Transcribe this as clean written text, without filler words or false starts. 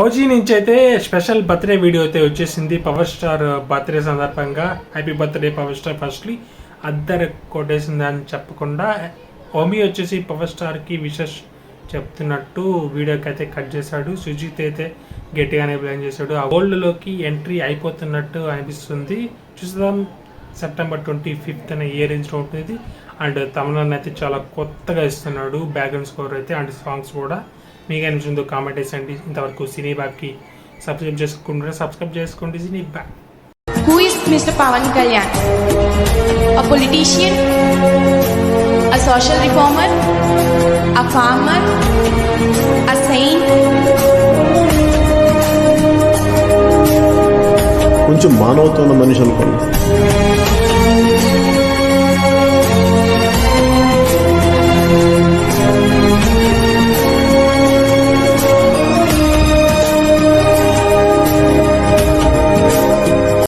OG నుంచి అయితే special birthday video అయితే వచ్చేసింది. పవర్ స్టార్ బర్త్డే సందర్భంగా happy birthday power star. Firstly అద్దరు కొట్టేసింది అని చెప్పకుండా ఓమీ వచ్చేసి పవర్ స్టార్కి విషెస్ చెప్తున్నట్టు వీడియోకి అయితే కట్ చేశాడు. సుజిత్ అయితే గట్టిగానే బ్లేమ్ చేశాడు. ఆ వరల్డ్లోకి ఎంట్రీ అయిపోతున్నట్టు అనిపిస్తుంది. చూద్దాం సెప్టెంబర్ 25th ఏ రేంజ్లో ఉంటుంది. అండ్ తమిళనాడు అయితే చాలా కొత్తగా ఇస్తున్నాడు బ్యాక్గ్రౌండ్ స్కోర్ అయితే అండ్ సాంగ్స్ కూడా. మీకు అనిపించిందో కామెంట్ వేసండి. ఇంతవరకు సినీ బ్యాగ్కి సబ్స్క్రైబ్ చేసుకోండి సినీ bag. Who is Mr. Pawan Kalyan? A politician? A social reformer? A farmer? A saint? కొంచెం మానవత్వం ఉన్న మనిషి అనుకోండి.